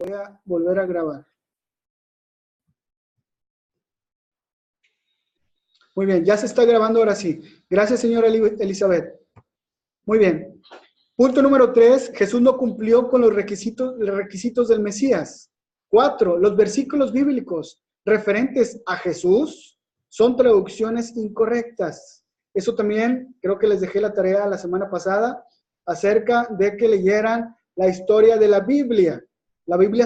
Voy a volver a grabar. Muy bien, ya se está grabando ahora sí. Gracias, señora Elizabeth. Muy bien. Punto número 3, Jesús no cumplió con los requisitos del Mesías. 4, los versículos bíblicos referentes a Jesús son traducciones incorrectas. Eso también creo que les dejé la tarea la semana pasada acerca de que leyeran la historia de la Biblia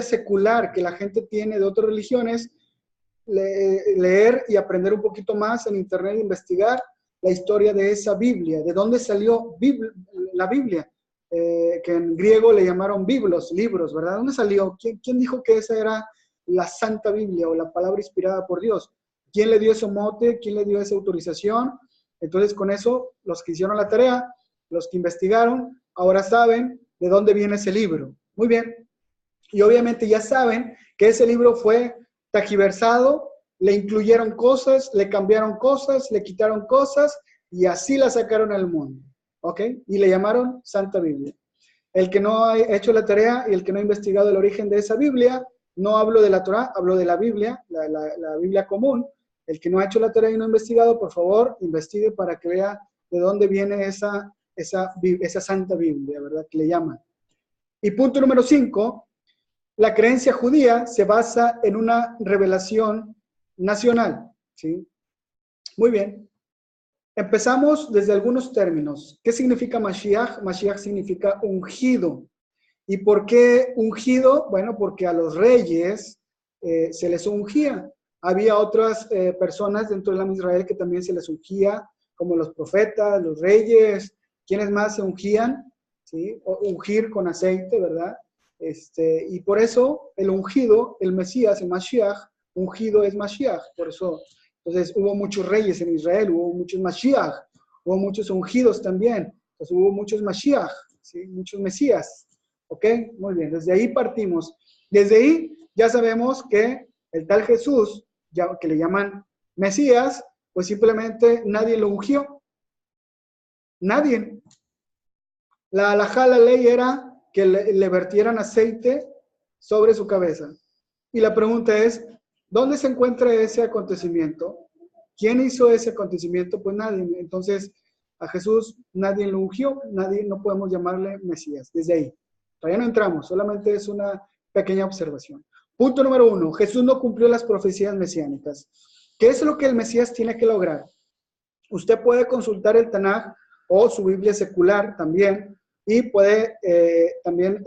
secular que la gente tiene de otras religiones, leer y aprender un poquito más en internet, investigar la historia de esa Biblia, de dónde salió la Biblia, que en griego le llamaron biblos, libros, ¿verdad? ¿Dónde salió? ¿Quién dijo que esa era la Santa Biblia o la palabra inspirada por Dios? ¿Quién le dio ese mote? ¿Quién le dio esa autorización? Entonces, con eso, los que hicieron la tarea, los que investigaron, ahora saben de dónde viene ese libro. Muy bien. Y obviamente ya saben que ese libro fue tergiversado, le incluyeron cosas, le cambiaron cosas, le quitaron cosas y así la sacaron al mundo. ¿Ok? Y le llamaron Santa Biblia. El que no ha hecho la tarea y el que no ha investigado el origen de esa Biblia, no hablo de la Torá, hablo de la Biblia, la Biblia común. El que no ha hecho la tarea y no ha investigado, por favor, investigue para que vea de dónde viene esa Santa Biblia, ¿verdad? Que le llaman. Y punto número 5, la creencia judía se basa en una revelación nacional, ¿sí? Muy bien. Empezamos desde algunos términos. ¿Qué significa Mashiach? Mashiach significa ungido. ¿Y por qué ungido? Bueno, porque a los reyes se les ungía. Había otras personas dentro del Israel que también se les ungía, como los profetas, los reyes. ¿Quiénes más se ungían? ¿Sí? O ungir con aceite, ¿verdad? Y por eso el ungido, el Mesías, el Mashiach, ungido es Mashiach. Por eso, entonces hubo muchos reyes en Israel, hubo muchos Mashiach, hubo muchos ungidos también. Entonces hubo muchos Mashiach, ¿sí? Muchos Mesías. ¿Ok? Muy bien, desde ahí partimos. Desde ahí ya sabemos que el tal Jesús, ya, que le llaman Mesías, pues simplemente nadie lo ungió. Nadie. La halajá, la ley era que le vertieran aceite sobre su cabeza. Y la pregunta es, ¿dónde se encuentra ese acontecimiento? ¿Quién hizo ese acontecimiento? Pues nadie. Entonces, a Jesús nadie lo ungió, nadie, no podemos llamarle Mesías. Desde ahí. Todavía no entramos, solamente es una pequeña observación. Punto número 1, Jesús no cumplió las profecías mesiánicas. ¿Qué es lo que el Mesías tiene que lograr? Usted puede consultar el Tanaj o su Biblia secular también, y puede también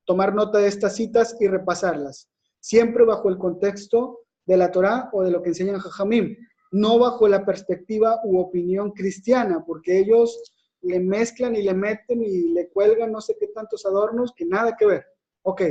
tomar nota de estas citas y repasarlas, siempre bajo el contexto de la Torá o de lo que enseñan Jajamim, no bajo la perspectiva u opinión cristiana, porque ellos le mezclan y le meten y le cuelgan no sé qué tantos adornos que nada que ver. Ok,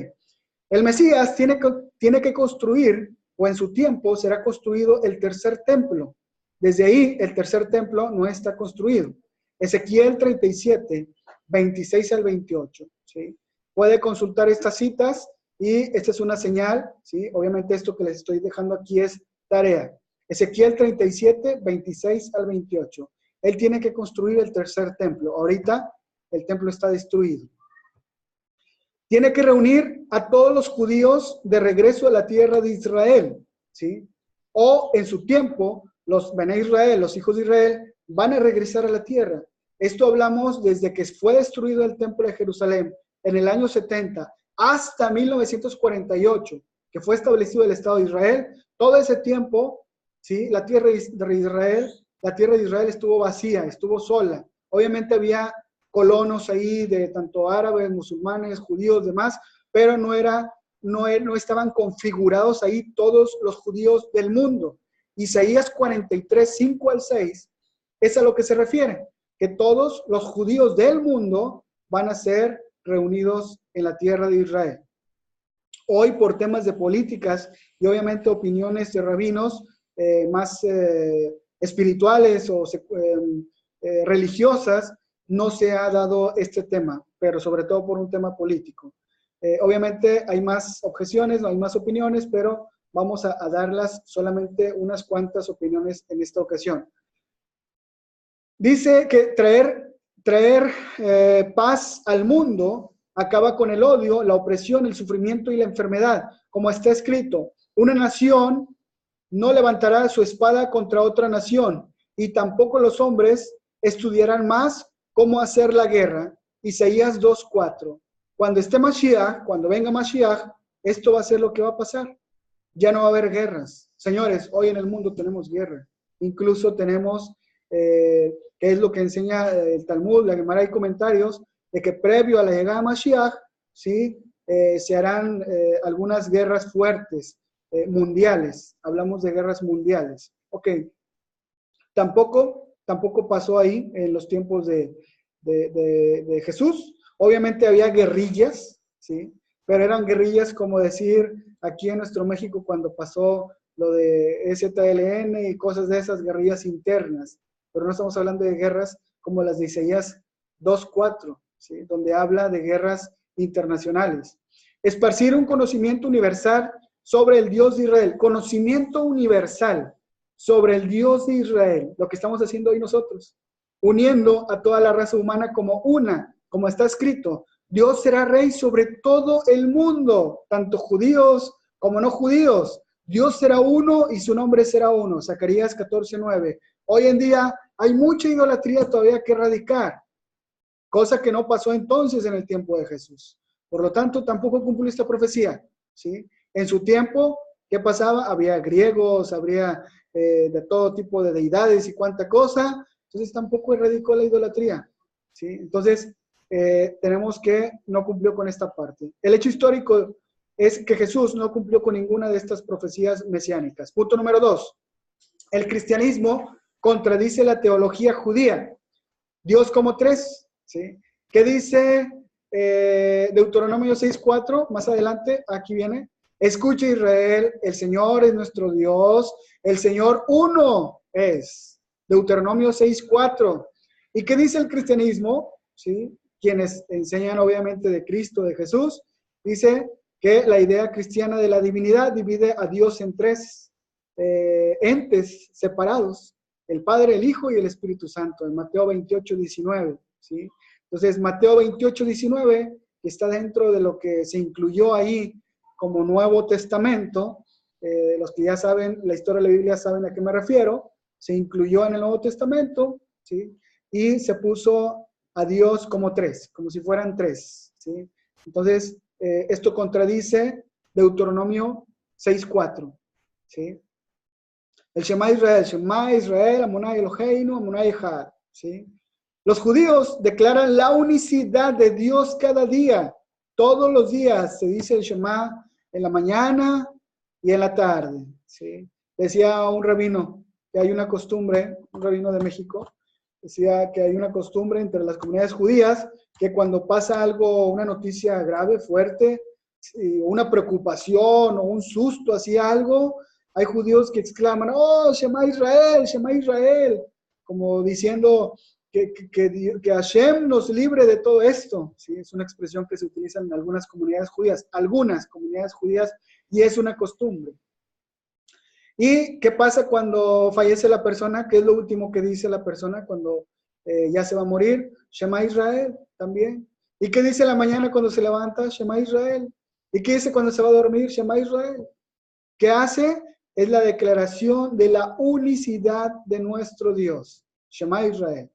el Mesías tiene que construir, o en su tiempo será construido el tercer templo. Desde ahí el tercer templo no está construido. Ezequiel 37, 26 al 28, ¿sí? Puede consultar estas citas y esta es una señal, ¿sí? Obviamente esto que les estoy dejando aquí es tarea. Ezequiel 37, 26 al 28. Él tiene que construir el tercer templo. Ahorita el templo está destruido. Tiene que reunir a todos los judíos de regreso a la tierra de Israel, ¿sí? O en su tiempo, los Bené Israel, los hijos de Israel, van a regresar a la tierra. Esto hablamos desde que fue destruido el templo de Jerusalén en el año 70 hasta 1948, que fue establecido el Estado de Israel. Todo ese tiempo, ¿sí? La tierra de Israel estuvo vacía, estuvo sola. Obviamente había colonos ahí de tanto árabes, musulmanes, judíos, demás, pero no estaban configurados ahí todos los judíos del mundo. Isaías 43, 5 al 6, es a lo que se refiere, que todos los judíos del mundo van a ser reunidos en la tierra de Israel. Hoy, por temas de políticas y obviamente opiniones de rabinos más espirituales o religiosas, no se ha dado este tema, pero sobre todo por un tema político. Obviamente hay más objeciones, hay más opiniones, pero vamos a darlas solamente unas cuantas opiniones en esta ocasión. Dice que traer paz al mundo acaba con el odio, la opresión, el sufrimiento y la enfermedad. Como está escrito, una nación no levantará su espada contra otra nación, y tampoco los hombres estudiarán más cómo hacer la guerra. Isaías 2:4. Cuando esté Mashiach, cuando venga Mashiach, esto va a ser lo que va a pasar. Ya no va a haber guerras. Señores, hoy en el mundo tenemos guerra. Incluso tenemos, que es lo que enseña el Talmud, la Gemara y comentarios, de que previo a la llegada de Mashiach, ¿sí? Se harán algunas guerras fuertes, mundiales. Hablamos de guerras mundiales. Ok. Tampoco pasó ahí en los tiempos de Jesús. Obviamente había guerrillas, ¿sí? Pero eran guerrillas como decir aquí en nuestro México cuando pasó lo de EZLN y cosas de esas guerrillas internas. Pero no estamos hablando de guerras como las de Isaías 2:4, ¿sí? Donde habla de guerras internacionales. Esparcir un conocimiento universal sobre el Dios de Israel. Conocimiento universal sobre el Dios de Israel, lo que estamos haciendo hoy nosotros, uniendo a toda la raza humana como una, como está escrito, Dios será rey sobre todo el mundo, tanto judíos como no judíos. Dios será uno y su nombre será uno. Zacarías 14:9. Hoy en día hay mucha idolatría todavía que erradicar, cosa que no pasó entonces en el tiempo de Jesús. Por lo tanto, tampoco cumplió esta profecía, ¿sí? En su tiempo, ¿qué pasaba? Había griegos, habría de todo tipo de deidades y cuánta cosa. Entonces tampoco erradicó la idolatría, ¿sí? Entonces, tenemos que no cumplió con esta parte. El hecho histórico es que Jesús no cumplió con ninguna de estas profecías mesiánicas. Punto número 2. El cristianismo contradice la teología judía. Dios como tres, ¿sí? ¿Qué dice Deuteronomio 6:4? Más adelante, aquí viene. Escucha Israel, el Señor es nuestro Dios, el Señor uno es. Deuteronomio 6:4. ¿Y qué dice el cristianismo? ¿Sí? Quienes enseñan obviamente de Cristo, de Jesús, dice que la idea cristiana de la divinidad divide a Dios en tres entes separados, el Padre, el Hijo y el Espíritu Santo, en Mateo 28:19, ¿sí? Entonces, Mateo 28:19, que está dentro de lo que se incluyó ahí como Nuevo Testamento, los que ya saben la historia de la Biblia saben a qué me refiero, se incluyó en el Nuevo Testamento, ¿sí? Y se puso a Dios como tres, como si fueran tres, ¿sí? Entonces, esto contradice Deuteronomio 6:4, ¿sí? El Shema Israel, Amunai Eloheinu, Amunai Echad, ¿sí? Los judíos declaran la unicidad de Dios cada día. Todos los días se dice el Shema en la mañana y en la tarde, ¿sí? Decía un rabino que hay una costumbre, un rabino de México, decía que hay una costumbre entre las comunidades judías que cuando pasa algo, una noticia grave, fuerte, una preocupación o un susto, así algo, hay judíos que exclaman, oh, Shema Israel, como diciendo que Hashem nos libre de todo esto. ¿Sí? Es una expresión que se utiliza en algunas comunidades judías, y es una costumbre. ¿Y qué pasa cuando fallece la persona? ¿Qué es lo último que dice la persona cuando ya se va a morir? Shema Israel también. ¿Y qué dice la mañana cuando se levanta? Shema Israel. ¿Y qué dice cuando se va a dormir? Shema Israel. ¿Qué hace? Es la declaración de la unicidad de nuestro Dios. Shema Israel.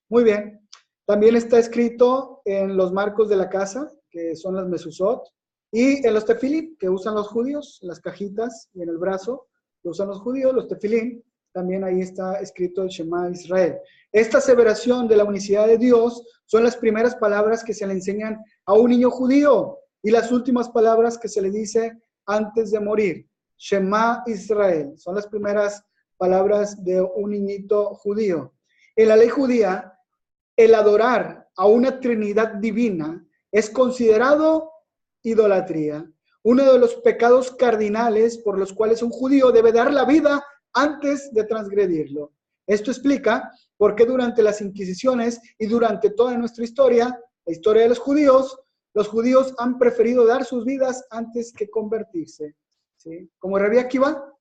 Muy bien. También está escrito en los marcos de la casa, que son las mezuzot, y en los tefilín, que usan los judíos, las cajitas y en el brazo, que usan los judíos, los tefilín, también ahí está escrito el Shema Israel. Esta aseveración de la unicidad de Dios son las primeras palabras que se le enseñan a un niño judío y las últimas palabras que se le dice antes de morir. Shema Israel, son las primeras palabras de un niñito judío. En la ley judía, el adorar a una Trinidad divina es considerado idolatría. Uno de los pecados cardinales por los cuales un judío debe dar la vida antes de transgredirlo. Esto explica por qué durante las Inquisiciones y durante toda nuestra historia, la historia de los judíos han preferido dar sus vidas antes que convertirse. ¿Sí? Como Rabbi Akiva,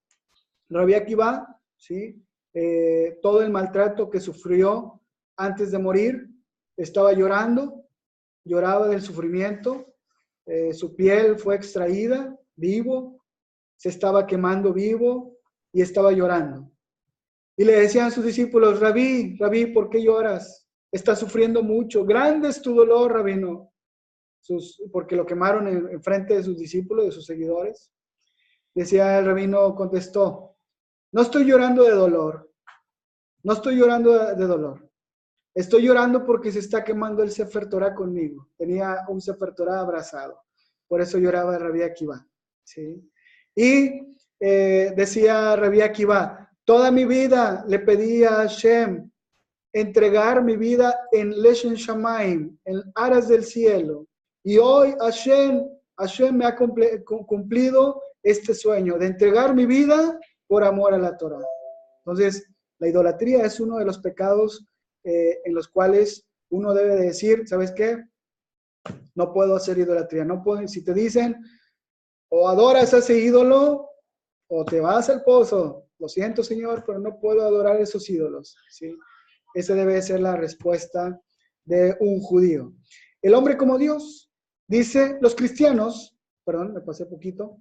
¿sí? Todo el maltrato que sufrió antes de morir, estaba llorando lloraba del sufrimiento, su piel fue extraída vivo, se estaba quemando vivo y estaba llorando. Y le decían a sus discípulos, Rabí, Rabí, ¿por qué lloras? Estás sufriendo mucho, grande es tu dolor, Rabino. Porque lo quemaron en frente de sus discípulos, de sus seguidores. Decía el rabino, contestó, no estoy llorando de dolor, no estoy llorando de dolor. Estoy llorando porque se está quemando el Sefer Torah conmigo. Tenía un Sefer Torah abrazado. Por eso lloraba Rabí Akiva. ¿Sí? Y decía Rabí Akiva, toda mi vida le pedí a Hashem entregar mi vida en Leshem Shamaim, en aras del cielo. Y hoy Hashem me ha cumplido este sueño de entregar mi vida por amor a la Torah. Entonces, la idolatría es uno de los pecados en los cuales uno debe de decir, ¿sabes qué? No puedo hacer idolatría. No puedo, si te dicen, o adoras a ese ídolo, o te vas al pozo. Lo siento, Señor, pero no puedo adorar a esos ídolos. ¿Sí? Esa debe ser la respuesta de un judío. El hombre como Dios, dice los cristianos, perdón, me pasé poquito.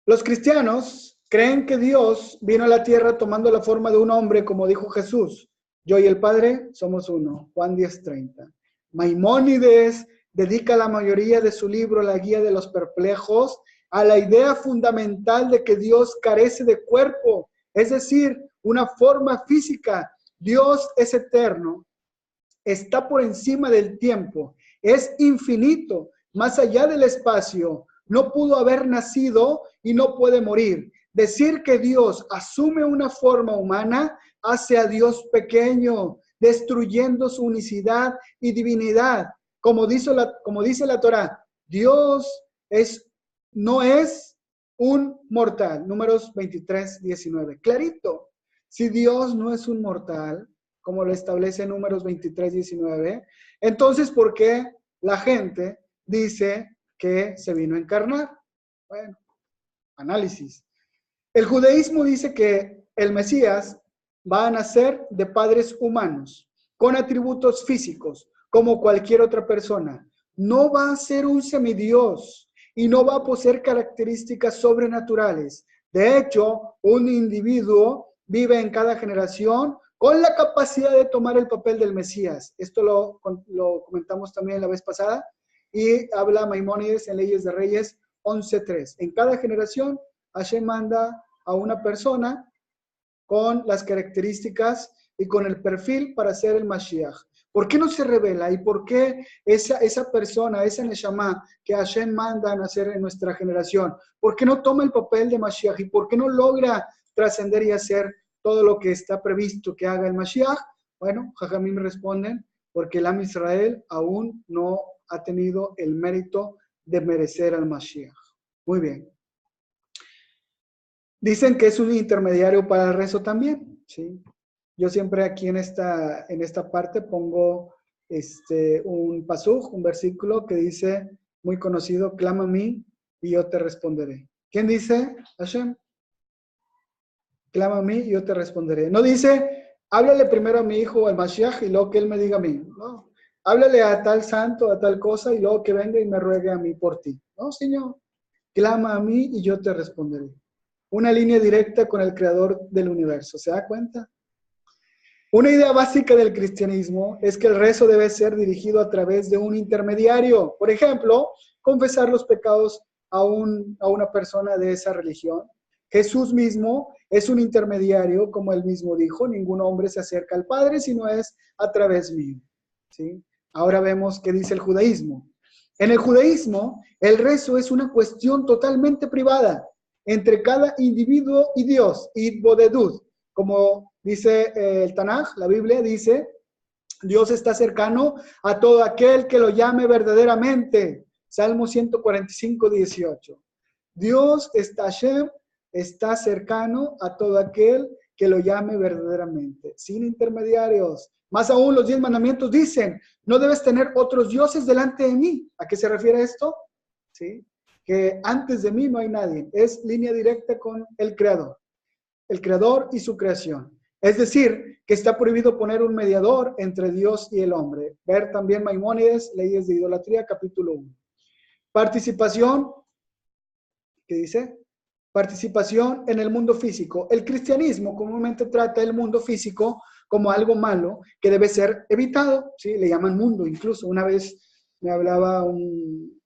Los cristianos creen que Dios vino a la tierra tomando la forma de un hombre, como dijo Jesús. Yo y el Padre somos uno. Juan 10:30. Maimónides dedica la mayoría de su libro, La Guía de los Perplejos, a la idea fundamental de que Dios carece de cuerpo, es decir, una forma física. Dios es eterno, está por encima del tiempo, es infinito, más allá del espacio, no pudo haber nacido y no puede morir. Decir que Dios asume una forma humana hace a Dios pequeño, destruyendo su unicidad y divinidad. Como dice la Torá, Dios no es un mortal. Números 23:19. Clarito. Si Dios no es un mortal, como lo establece Números 23:19, entonces, ¿por qué la gente dice que se vino a encarnar? Bueno, análisis. El judaísmo dice que el Mesías va a nacer de padres humanos, con atributos físicos, como cualquier otra persona. No va a ser un semidios y no va a poseer características sobrenaturales. De hecho, un individuo vive en cada generación con la capacidad de tomar el papel del Mesías. Esto lo comentamos también la vez pasada y habla Maimónides en Leyes de Reyes 11:3. En cada generación, Hashem manda a una persona con las características y con el perfil para ser el Mashiach. ¿Por qué no se revela? ¿Y por qué esa persona, esa Neshama que Hashem manda a nacer en nuestra generación, por qué no toma el papel de Mashiach? ¿Y por qué no logra trascender y hacer todo lo que está previsto que haga el Mashiach? Bueno, Jajamim responden, porque el Am Israel aún no ha tenido el mérito de merecer al Mashiach. Muy bien. Dicen que es un intermediario para el rezo también, ¿sí? Yo siempre aquí en esta parte pongo un pasuj, un versículo que dice, muy conocido, clama a mí y yo te responderé. ¿Quién dice? Hashem. Clama a mí y yo te responderé. No dice, háblale primero a mi hijo, al Mashiach, y luego que él me diga a mí. No. Háblale a tal santo, a tal cosa, y luego que venga y me ruegue a mí por ti. No, Señor. Clama a mí y yo te responderé. Una línea directa con el creador del universo. ¿Se da cuenta? Una idea básica del cristianismo es que el rezo debe ser dirigido a través de un intermediario. Por ejemplo, confesar los pecados a una persona de esa religión. Jesús mismo es un intermediario, como él mismo dijo, ningún hombre se acerca al Padre si no es a través mío. ¿Sí? Ahora vemos qué dice el judaísmo. En el judaísmo, el rezo es una cuestión totalmente privada entre cada individuo y Dios, y bodedud. Como dice el Tanaj, la Biblia dice, Dios está cercano a todo aquel que lo llame verdaderamente. Salmo 145:18. Dios Hashem está cercano a todo aquel que lo llame verdaderamente, sin intermediarios. Más aún, los 10 mandamientos dicen, no debes tener otros dioses delante de mí. ¿A qué se refiere esto? ¿Sí? Que antes de mí no hay nadie. Es línea directa con el Creador y su creación. Es decir, que está prohibido poner un mediador entre Dios y el hombre. Ver también Maimónides, Leyes de Idolatría, capítulo 1. Participación, ¿qué dice? Participación en el mundo físico. El cristianismo comúnmente trata el mundo físico como algo malo que debe ser evitado, ¿sí? Le llaman mundo. Incluso una vez me hablaba un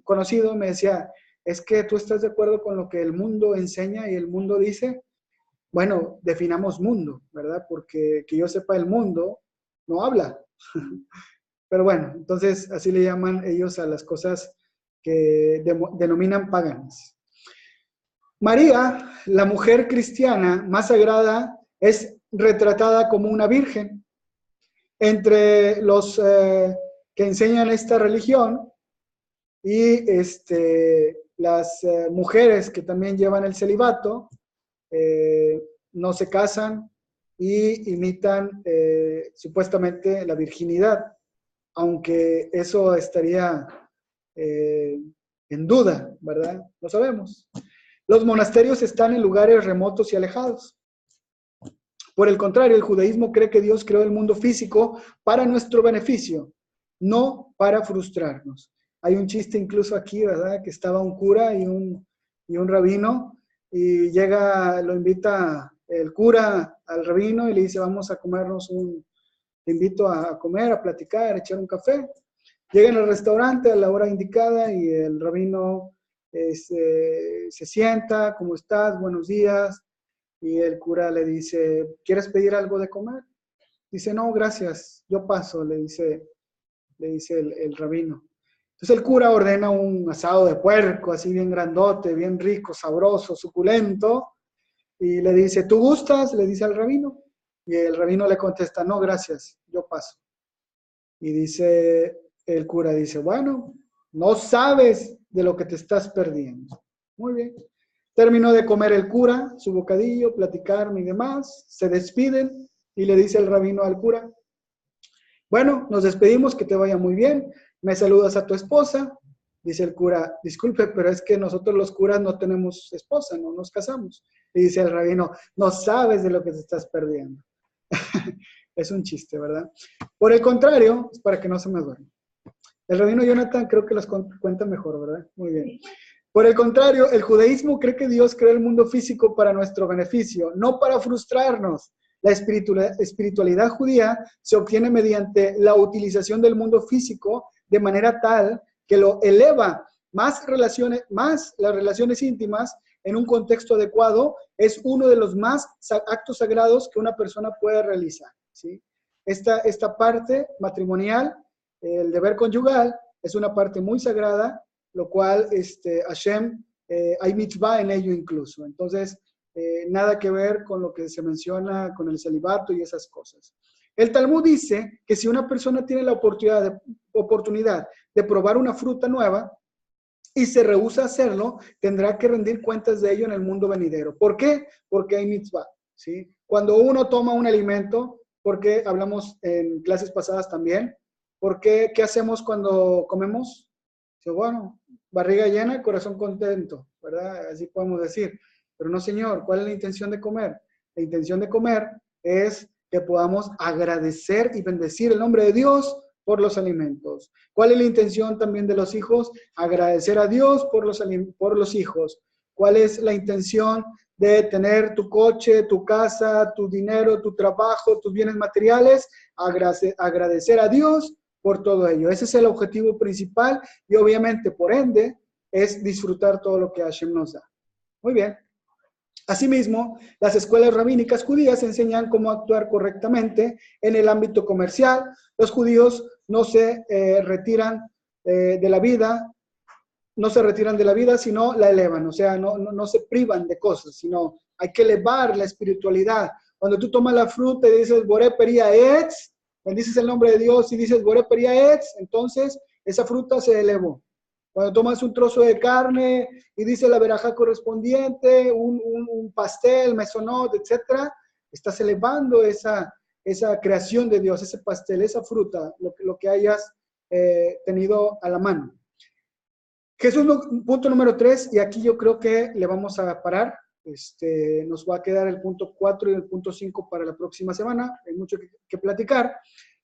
conocido, me decía, ¿es que tú estás de acuerdo con lo que el mundo enseña y el mundo dice? Bueno, definamos mundo, ¿verdad? Porque que yo sepa, el mundo no habla. Pero bueno, entonces así le llaman ellos a las cosas que denominan paganas. María, la mujer cristiana más sagrada, es retratada como una virgen. Entre los que enseñan esta religión y las mujeres que también llevan el celibato, no se casan y imitan supuestamente la virginidad, aunque eso estaría en duda, ¿verdad? Lo sabemos. Los monasterios están en lugares remotos y alejados. Por el contrario, el judaísmo cree que Dios creó el mundo físico para nuestro beneficio, no para frustrarnos. Hay un chiste incluso aquí, ¿verdad? Que estaba un cura y un rabino, y llega, lo invita el cura al rabino y le dice, vamos a comernos te invito a comer, a platicar, a echar un café. Llegan al restaurante a la hora indicada y el rabino se sienta, ¿cómo estás? Buenos días. Y el cura le dice, ¿quieres pedir algo de comer? Dice, no, gracias, yo paso, le dice el rabino. Entonces el cura ordena un asado de puerco, así bien grandote, bien rico, sabroso, suculento, y le dice, ¿tú gustas? Le dice al rabino. Y el rabino le contesta, no, gracias, yo paso. Y dice, el cura dice, bueno, no sabes de lo que te estás perdiendo. Muy bien. Terminó de comer el cura, su bocadillo, platicar y demás, se despiden y le dice el rabino al cura, bueno, nos despedimos, que te vaya muy bien, me saludas a tu esposa. Dice el cura, disculpe, pero es que nosotros los curas no tenemos esposa, no nos casamos. Y dice el rabino, no sabes de lo que te estás perdiendo. Es un chiste, ¿verdad? Por el contrario, es para que no se me duerma. El rabino Jonathan creo que las cuenta mejor, ¿verdad? Muy bien. Por el contrario, el judaísmo cree que Dios creó el mundo físico para nuestro beneficio, no para frustrarnos. La espiritualidad judía se obtiene mediante la utilización del mundo físico de manera tal que lo eleva más las relaciones íntimas en un contexto adecuado. Es uno de los más actos sagrados que una persona puede realizar, ¿sí? Esta parte matrimonial, el deber conyugal, es una parte muy sagrada, lo cual Hashem, hay mitzvah en ello incluso. Entonces, nada que ver con lo que se menciona con el celibato y esas cosas. El Talmud dice que si una persona tiene la oportunidad de probar una fruta nueva y se rehúsa a hacerlo, tendrá que rendir cuentas de ello en el mundo venidero. ¿Por qué? Porque hay mitzvah, ¿sí? Cuando uno toma un alimento, porque hablamos en clases pasadas también, ¿qué hacemos cuando comemos? Bueno, barriga llena, corazón contento, ¿verdad? Así podemos decir. Pero no, señor, ¿cuál es la intención de comer? La intención de comer es que podamos agradecer y bendecir el nombre de Dios por los alimentos. ¿Cuál es la intención también de los hijos? Agradecer a Dios por los hijos. ¿Cuál es la intención de tener tu coche, tu casa, tu dinero, tu trabajo, tus bienes materiales? Agradecer a Dios por todo ello. Ese es el objetivo principal y obviamente, por ende, es disfrutar todo lo que Hashem nos da. Muy bien. Asimismo, las escuelas rabínicas judías enseñan cómo actuar correctamente en el ámbito comercial. Los judíos no se retiran de la vida, sino la elevan. O sea, no se privan de cosas, sino hay que elevar la espiritualidad. Cuando tú tomas la fruta y dices, Boré Peria Etz, bendices el nombre de Dios y dices, Boré Peria Etz, entonces esa fruta se elevó. Cuando tomas un trozo de carne y dice la verajá correspondiente, un pastel, mesonot, etc., estás elevando esa creación de Dios, ese pastel, esa fruta, lo que hayas tenido a la mano. Jesús, punto número 3, y aquí yo creo que le vamos a parar, Nos va a quedar el punto 4 y el punto 5 para la próxima semana. Hay mucho que platicar.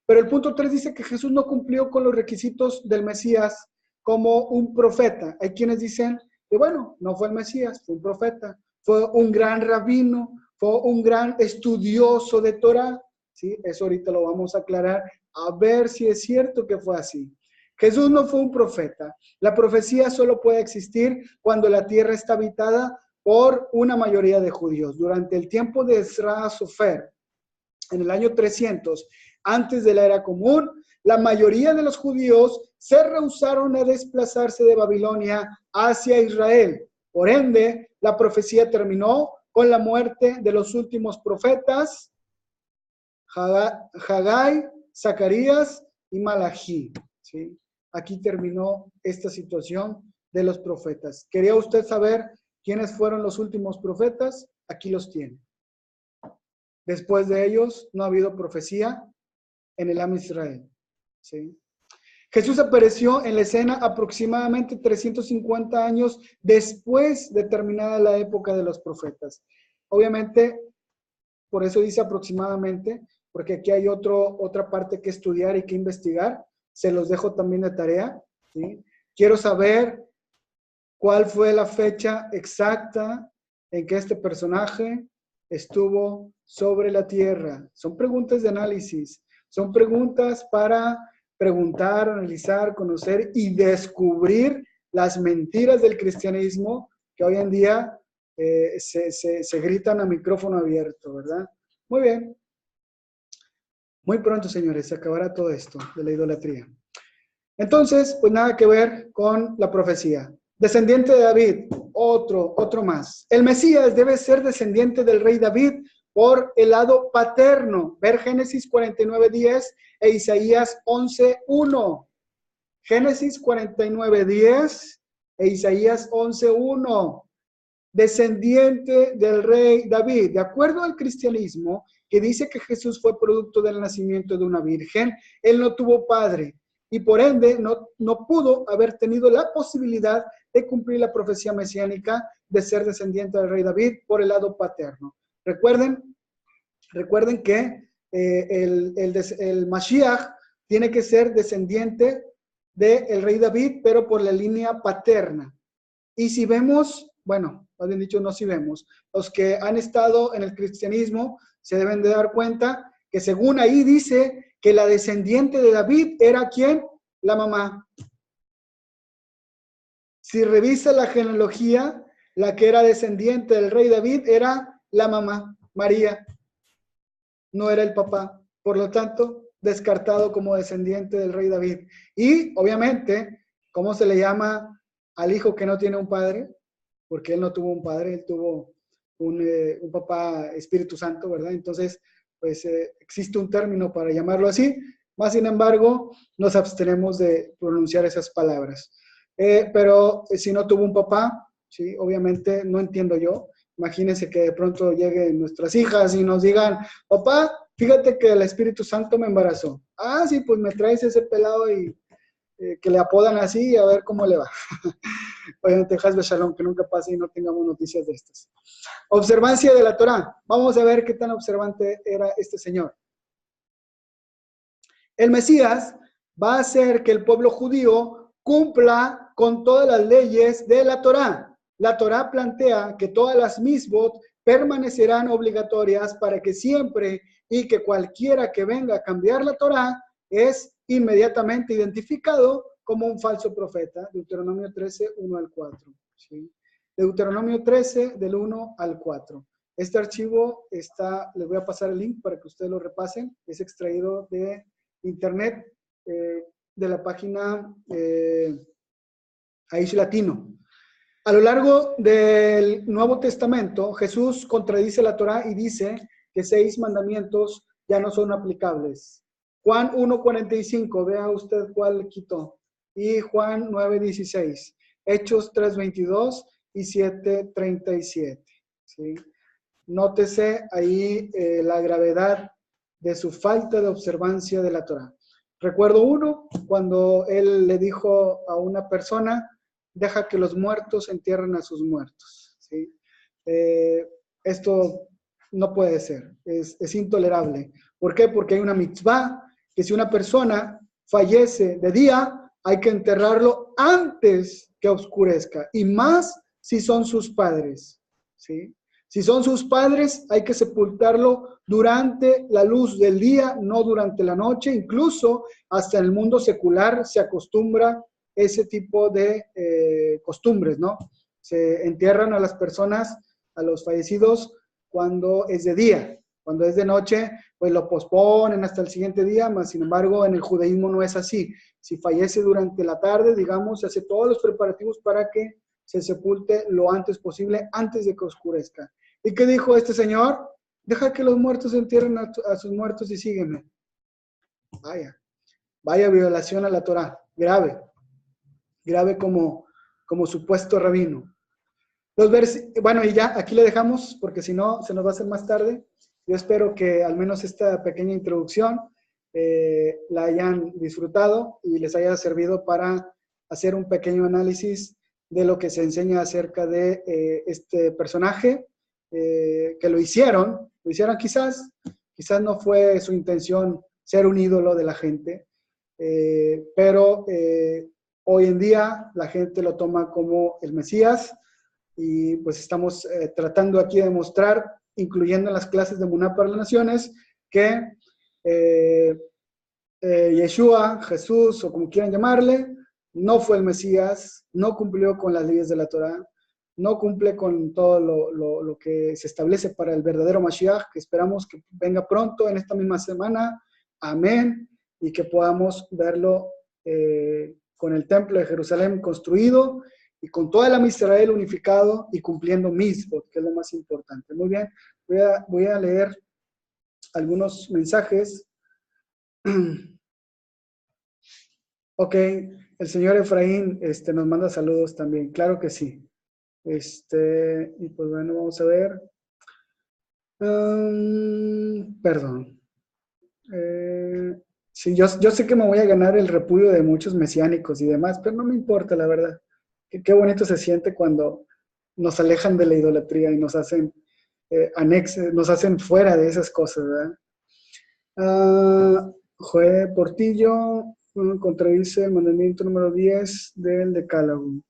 Pero el punto 3 dice que Jesús no cumplió con los requisitos del Mesías como un profeta. Hay quienes dicen que, bueno, no fue el Mesías, fue un profeta. Fue un gran rabino, fue un gran estudioso de Torah. ¿Sí? Eso ahorita lo vamos a aclarar, a ver si es cierto que fue así. Jesús no fue un profeta. La profecía solo puede existir cuando la tierra está habitada por una mayoría de judíos. Durante el tiempo de Ezra Sofer, en el año 300, antes de la era común, la mayoría de los judíos se rehusaron a desplazarse de Babilonia hacia Israel. Por ende, la profecía terminó con la muerte de los últimos profetas, Hagai, Zacarías y Malají. ¿Sí? Aquí terminó esta situación de los profetas. ¿Quería usted saber quiénes fueron los últimos profetas? Aquí los tiene. Después de ellos no ha habido profecía en el Am Israel. ¿Sí? Jesús apareció en la escena aproximadamente 350 años después de terminada la época de los profetas. Obviamente, por eso dice aproximadamente, porque aquí hay otra parte que estudiar y que investigar. Se los dejo también de tarea. ¿Sí? Quiero saber cuál fue la fecha exacta en que este personaje estuvo sobre la tierra. Son preguntas de análisis. Son preguntas para preguntar, analizar, conocer y descubrir las mentiras del cristianismo que hoy en día se gritan a micrófono abierto, ¿verdad? Muy bien. Muy pronto, señores, se acabará todo esto de la idolatría. Entonces, pues nada que ver con la profecía. Descendiente de David, otro más. El Mesías debe ser descendiente del rey David por el lado paterno. Ver Génesis 49:10 e Isaías 11:1. Génesis 49:10 e Isaías 11:1. Descendiente del rey David. De acuerdo al cristianismo, que dice que Jesús fue producto del nacimiento de una virgen, él no tuvo padre y por ende no pudo haber tenido la posibilidad de cumplir la profecía mesiánica de ser descendiente del rey David por el lado paterno. Recuerden que el Mashiach tiene que ser descendiente del rey David, pero por la línea paterna. Y si vemos, bueno, más bien dicho, no si vemos, los que han estado en el cristianismo se deben de dar cuenta que según ahí dice que la descendiente de David era ¿quién? La mamá. Si revisa la genealogía, la que era descendiente del rey David era la mamá, María. No era el papá. Por lo tanto, descartado como descendiente del rey David. Y, obviamente, ¿cómo se le llama al hijo que no tiene un padre? Porque él no tuvo un padre, él tuvo un papá Espíritu Santo, ¿verdad? Entonces, pues existe un término para llamarlo así, más sin embargo, nos abstenemos de pronunciar esas palabras. Pero si no tuvo un papá, ¿sí? Obviamente no entiendo yo. Imagínense que de pronto lleguen nuestras hijas y nos digan, papá, fíjate que el Espíritu Santo me embarazó. Ah, sí, pues me traes ese pelado y que le apodan así y a ver cómo le va. Obviamente, Hasbe Shalom, que nunca pase y no tengamos noticias de estas. Observancia de la Torá. Vamos a ver qué tan observante era este señor. El Mesías va a hacer que el pueblo judío cumpla con todas las leyes de la Torá. La Torá plantea que todas las misbot permanecerán obligatorias para que siempre y que cualquiera que venga a cambiar la Torá es inmediatamente identificado como un falso profeta. Deuteronomio 13, 1 al 4. ¿Sí? Deuteronomio 13, del 1 al 4. Este archivo está, les voy a pasar el link para que ustedes lo repasen. Es extraído de internet, de la página Aish Latino. A lo largo del Nuevo Testamento, Jesús contradice la Torá y dice que 6 mandamientos ya no son aplicables. Juan 1:45, vea usted cuál quitó. Y Juan 9:16. Hechos 3:22 y 7:37. ¿Sí? Nótese ahí la gravedad de su falta de observancia de la Torá. Recuerdo uno, cuando él le dijo a una persona, deja que los muertos entierren a sus muertos. ¿Sí? esto no puede ser, es intolerable. ¿Por qué? Porque hay una mitzvah que si una persona fallece de día, hay que enterrarlo antes que oscurezca, y más si son sus padres, ¿sí? Si son sus padres, hay que sepultarlo durante la luz del día, no durante la noche. Incluso hasta en el mundo secular se acostumbra ese tipo de costumbres, ¿no? Se entierran a las personas, a los fallecidos, cuando es de día. Cuando es de noche, pues lo posponen hasta el siguiente día, mas sin embargo en el judaísmo no es así. Si fallece durante la tarde, digamos, se hace todos los preparativos para que se sepulte lo antes posible, antes de que oscurezca. ¿Y qué dijo este señor? Deja que los muertos entierren a sus muertos y sígueme. Vaya violación a la Torá, grave como supuesto rabino. Bueno, y ya aquí le dejamos, porque si no, se nos va a hacer más tarde. Yo espero que al menos esta pequeña introducción la hayan disfrutado y les haya servido para hacer un pequeño análisis de lo que se enseña acerca de este personaje, que lo hicieron quizás no fue su intención ser un ídolo de la gente, pero hoy en día la gente lo toma como el Mesías, y pues estamos tratando aquí de mostrar, incluyendo en las clases de Muná para las Naciones, que Yeshua, Jesús, o como quieran llamarle, no fue el Mesías, no cumplió con las leyes de la Torá, no cumple con todo lo que se establece para el verdadero Mashiach, que esperamos que venga pronto en esta misma semana. Amén. Y que podamos verlo con el templo de Jerusalén construido y con toda la Israel unificado y cumpliendo Mitzvot, que es lo más importante. Muy bien, voy a leer algunos mensajes. Ok, el señor Efraín nos manda saludos también, claro que sí. Y pues bueno, vamos a ver. Perdón. Sí, yo sé que me voy a ganar el repudio de muchos mesiánicos y demás, pero no me importa, la verdad. Qué bonito se siente cuando nos alejan de la idolatría y nos hacen nos hacen fuera de esas cosas, ¿verdad? Joé Portillo contradice el mandamiento número 10 del Decálogo.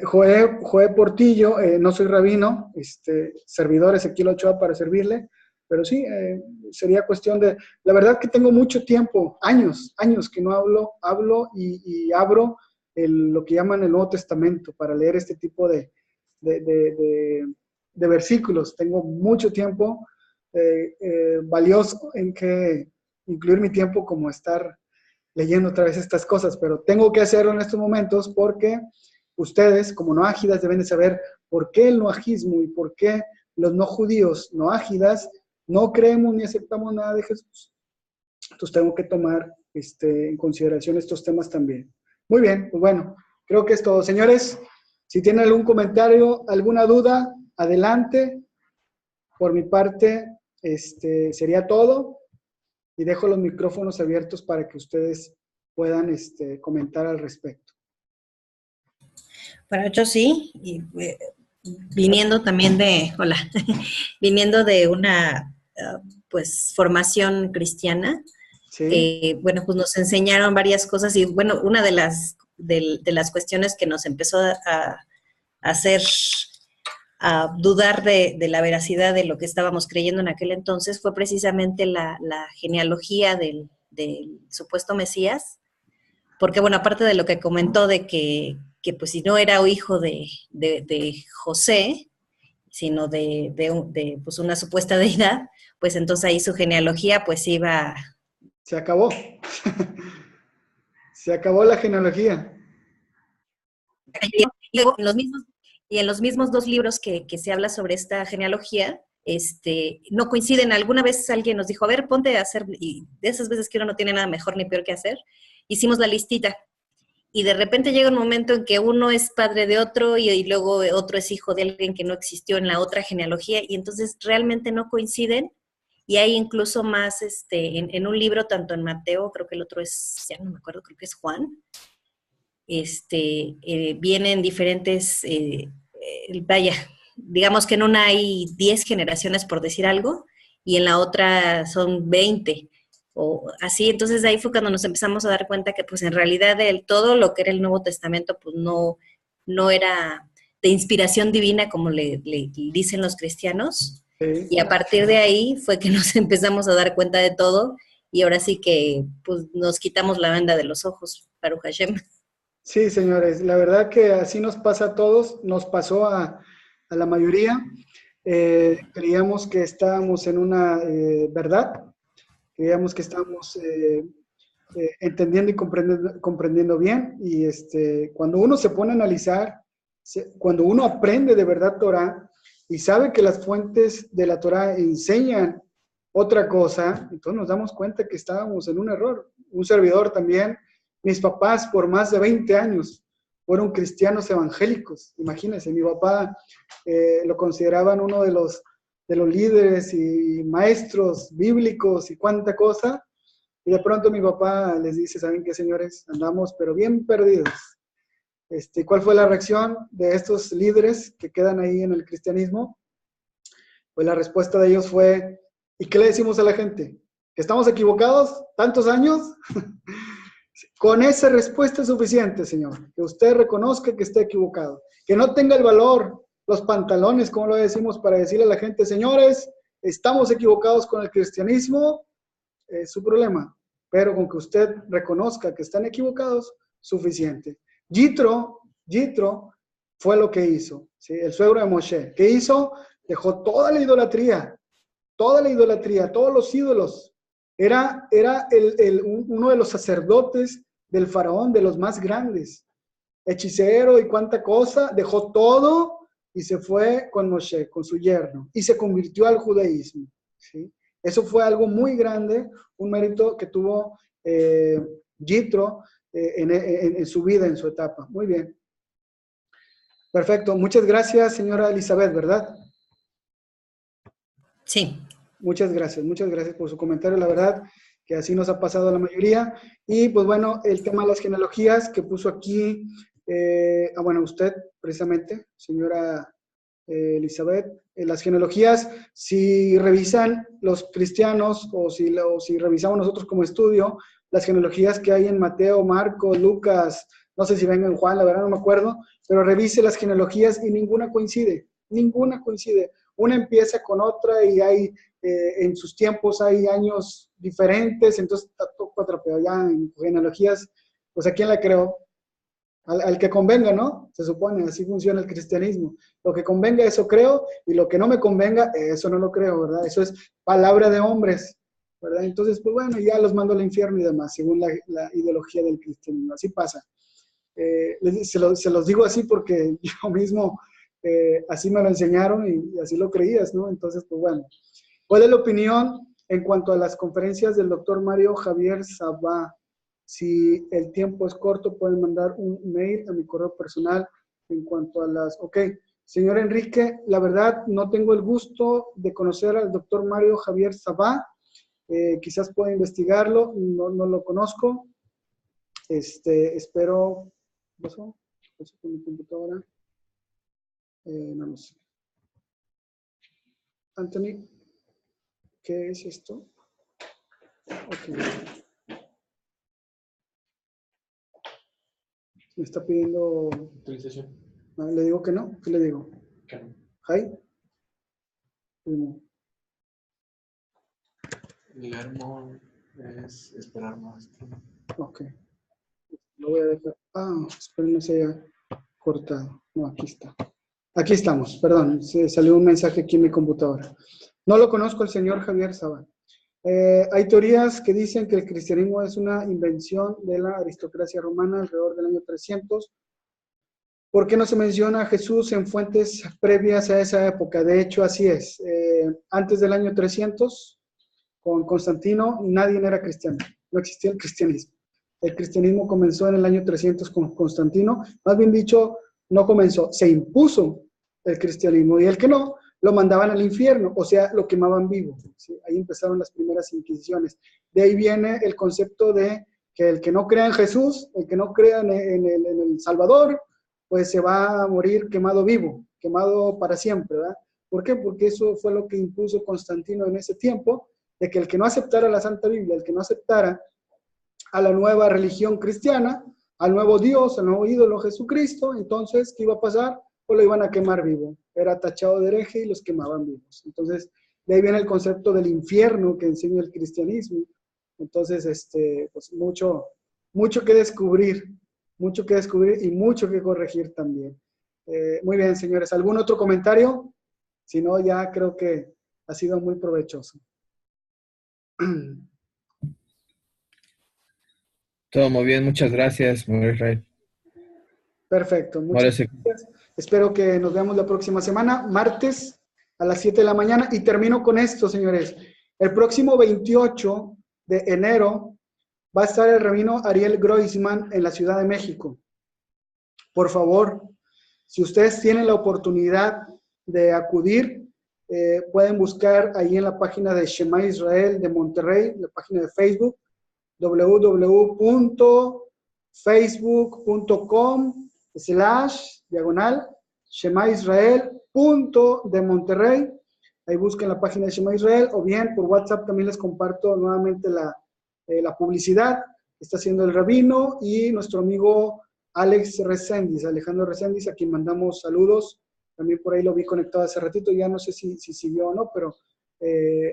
Joé Portillo, no soy rabino, servidor Ezequiel Ochoa para servirle, pero sí, sería cuestión de, la verdad que tengo mucho tiempo, años que no hablo y abro lo que llaman el Nuevo Testamento para leer este tipo de versículos. Tengo mucho tiempo valioso en que incluir mi tiempo como estar leyendo otra vez estas cosas, pero tengo que hacerlo en estos momentos porque ustedes, como noágidas, deben de saber por qué el noajismo y por qué los no judíos noágidas no creemos ni aceptamos nada de Jesús. Entonces tengo que tomar en consideración estos temas también. Muy bien, pues bueno, creo que es todo. Señores, si tienen algún comentario, alguna duda, adelante. Por mi parte, sería todo. Y dejo los micrófonos abiertos para que ustedes puedan comentar al respecto. Bueno, yo sí, y, viniendo también hola, viniendo de una, pues, formación cristiana, ¿Sí? bueno, pues nos enseñaron varias cosas y, bueno, una de las cuestiones que nos empezó a hacer a dudar de la veracidad de lo que estábamos creyendo en aquel entonces fue precisamente la genealogía del supuesto Mesías, porque bueno, aparte de lo que comentó de que pues si no era hijo de José, sino de pues una supuesta deidad, pues entonces ahí su genealogía pues iba... Se acabó. Se acabó la genealogía. Y en los mismos dos libros que se habla sobre esta genealogía, no coinciden. Alguna vez alguien nos dijo, a ver, ponte a hacer, y de esas veces que uno no tiene nada mejor ni peor que hacer, hicimos la listita. Y de repente llega un momento en que uno es padre de otro y luego otro es hijo de alguien que no existió en la otra genealogía, y entonces realmente no coinciden. Y hay incluso más, en un libro, tanto en Mateo, creo que el otro es, ya no me acuerdo, creo que es Juan, vienen diferentes, vaya, digamos que en una hay 10 generaciones, por decir algo, y en la otra son 20, o así. Entonces ahí fue cuando nos empezamos a dar cuenta que pues en realidad todo lo que era el Nuevo Testamento pues no era de inspiración divina como le dicen los cristianos. Sí. Y a partir de ahí fue que nos empezamos a dar cuenta de todo y ahora sí que pues nos quitamos la venda de los ojos, Baruch Hashem. Sí, señores, la verdad que así nos pasa a todos, nos pasó a la mayoría. Creíamos que estábamos en una verdad, creíamos que estábamos entendiendo y comprendiendo bien, y cuando uno se pone a analizar, cuando uno aprende de verdad Torah y sabe que las fuentes de la Torah enseñan otra cosa, entonces nos damos cuenta que estábamos en un error. Un servidor también, mis papás por más de 20 años fueron cristianos evangélicos. Imagínense, mi papá lo consideraban uno de los líderes y maestros bíblicos y cuánta cosa, y de pronto mi papá les dice, ¿saben qué, señores? Andamos pero bien perdidos. ¿Cuál fue la reacción de estos líderes que quedan ahí en el cristianismo? Pues la respuesta de ellos fue, ¿y qué le decimos a la gente? ¿Que estamos equivocados tantos años? Con esa respuesta es suficiente, señor. Que usted reconozca que está equivocado. Que no tenga el valor, los pantalones, como lo decimos, para decirle a la gente, señores, estamos equivocados con el cristianismo, es su problema. Pero con que usted reconozca que están equivocados, suficiente. Yitro fue lo que hizo, ¿sí? El suegro de Moshe. ¿Qué hizo? Dejó toda la idolatría, todos los ídolos. Era uno de los sacerdotes del faraón, de los más grandes. Hechicero y cuánta cosa, dejó todo y se fue con Moshe, con su yerno, y se convirtió al judaísmo, ¿sí? Eso fue algo muy grande, un mérito que tuvo Yitro en su vida, en su etapa. Muy bien. Perfecto. Muchas gracias, señora Elizabeth, ¿verdad? Sí. Muchas gracias por su comentario. La verdad que así nos ha pasado a la mayoría. Y pues bueno, el tema de las genealogías que puso aquí, bueno, usted precisamente, señora Elizabeth, las genealogías, si revisan los cristianos o si revisamos nosotros como estudio, las genealogías que hay en Mateo, Marcos, Lucas, no sé si venga en Juan, la verdad no me acuerdo, pero revise las genealogías y ninguna coincide. Una empieza con otra y hay, en sus tiempos hay años diferentes, entonces está todo atrapado ya en genealogías. Pues ¿a quién la creo? Al que convenga, ¿no? Se supone, así funciona el cristianismo. Lo que convenga, eso creo, y lo que no me convenga, eso no lo creo, ¿verdad? Eso es palabra de hombres, ¿verdad? Entonces, pues bueno, ya los mando al infierno y demás, según la ideología del cristianismo. Así pasa. Se los digo así porque yo mismo así me lo enseñaron y así lo creías, ¿no? Entonces, pues bueno. ¿Cuál es la opinión en cuanto a las conferencias del doctor Mario Javier Sabá? Si el tiempo es corto, pueden mandar un mail a mi correo personal en cuanto a las... Ok, señor Enrique, la verdad no tengo el gusto de conocer al doctor Mario Javier Sabá. Quizás pueda investigarlo, no lo conozco. Espero... ¿Qué pasó? ¿Qué pasó con mi computadora? No lo sé. Anthony, ¿qué es esto? Ok. Me está pidiendo... Autorización. ¿Le digo que no? ¿Qué le digo? Que no. ¿Jai? No. Guillermo es esperar más. Ok. Lo voy a dejar. Ah, espero no se haya cortado. No, aquí está. Aquí estamos, perdón. Se salió un mensaje aquí en mi computadora. No lo conozco el señor Javier Sabá. Hay teorías que dicen que el cristianismo es una invención de la aristocracia romana alrededor del año 300. ¿Por qué no se menciona a Jesús en fuentes previas a esa época? De hecho, así es. Antes del año 300, con Constantino, nadie era cristiano. No existía el cristianismo. El cristianismo comenzó en el año 300 con Constantino. Más bien dicho, no comenzó, se impuso el cristianismo. Y el que no, lo mandaban al infierno, o sea, lo quemaban vivo. ¿Sí? Ahí empezaron las primeras inquisiciones. De ahí viene el concepto de que el que no crea en Jesús, el que no crea en el Salvador, pues se va a morir quemado vivo. quemado para siempre, ¿verdad? ¿Por qué? Porque eso fue lo que impuso Constantino en ese tiempo, de que el que no aceptara la Santa Biblia, el que no aceptara a la nueva religión cristiana, al nuevo Dios, al nuevo ídolo Jesucristo, entonces, ¿qué iba a pasar? Pues lo iban a quemar vivo. Era tachado de hereje y los quemaban vivos. Entonces, de ahí viene el concepto del infierno que enseña el cristianismo. Entonces, pues mucho que descubrir y mucho que corregir también. Muy bien, señores. ¿Algún otro comentario? Si no, ya creo que ha sido muy provechoso. Todo muy bien, muchas gracias, Manuel Israel. Perfecto, muchas Ahora sí. gracias. Espero que nos veamos la próxima semana, martes a las 7 de la mañana. Y termino con esto, señores. El próximo 28 de enero va a estar el rabino Ariel Groisman en la Ciudad de México. Por favor, si ustedes tienen la oportunidad de acudir, pueden buscar ahí en la página de Shema Israel de Monterrey, la página de Facebook, www.facebook.com/Shema Israel.de Monterrey. Ahí busquen la página de Shema Israel, o bien por WhatsApp también les comparto nuevamente la publicidad que está haciendo el rabino y nuestro amigo Alejandro Reséndiz, a quien mandamos saludos. También por ahí lo vi conectado hace ratito, ya no sé si siguió o no, pero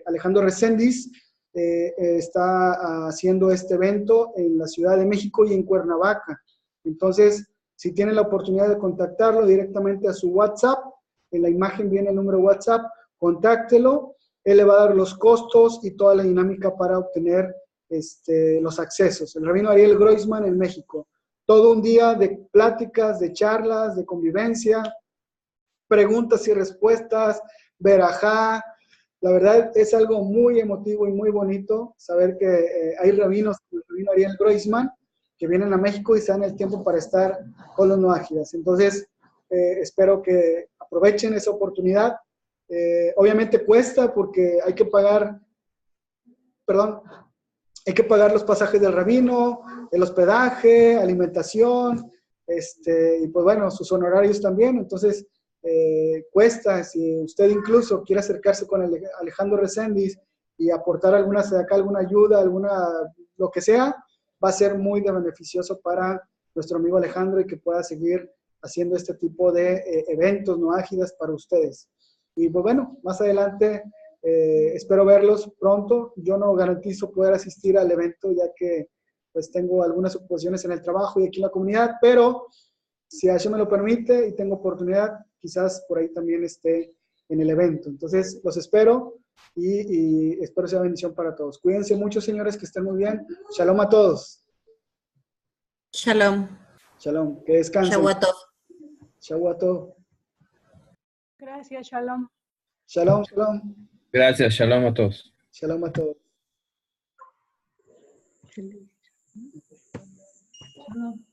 Alejandro Reséndiz está haciendo este evento en la Ciudad de México y en Cuernavaca. Entonces, si tienen la oportunidad de contactarlo directamente a su WhatsApp, en la imagen viene el número WhatsApp, contáctelo, él le va a dar los costos y toda la dinámica para obtener los accesos. El rabino Ariel Groisman en México. Todo un día de pláticas, de charlas, de convivencia, preguntas y respuestas, verajá. La verdad es algo muy emotivo y muy bonito saber que hay rabinos como el rabino Ariel Groisman que vienen a México y se dan el tiempo para estar con los noágidas. Entonces, espero que aprovechen esa oportunidad. Obviamente cuesta porque hay que pagar los pasajes del rabino, el hospedaje, alimentación, y pues bueno, sus honorarios también. Entonces, cuesta. Si usted incluso quiere acercarse con Alejandro Reséndiz y aportar alguna ayuda, lo que sea, va a ser muy beneficioso para nuestro amigo Alejandro y que pueda seguir haciendo este tipo de eventos no ágiles para ustedes. Y pues bueno, más adelante espero verlos pronto. Yo no garantizo poder asistir al evento ya que pues tengo algunas ocupaciones en el trabajo y aquí en la comunidad, pero si Hashem me lo permite y tengo oportunidad, quizás por ahí también esté en el evento. Entonces, los espero y espero sea bendición para todos. Cuídense mucho, señores, que estén muy bien. Shalom a todos. Shalom. Shalom, que descansen. Shavuot. Shavuot. Gracias, Shalom. Shalom, shalom. Gracias, shalom a todos. Shalom a todos. Shalom.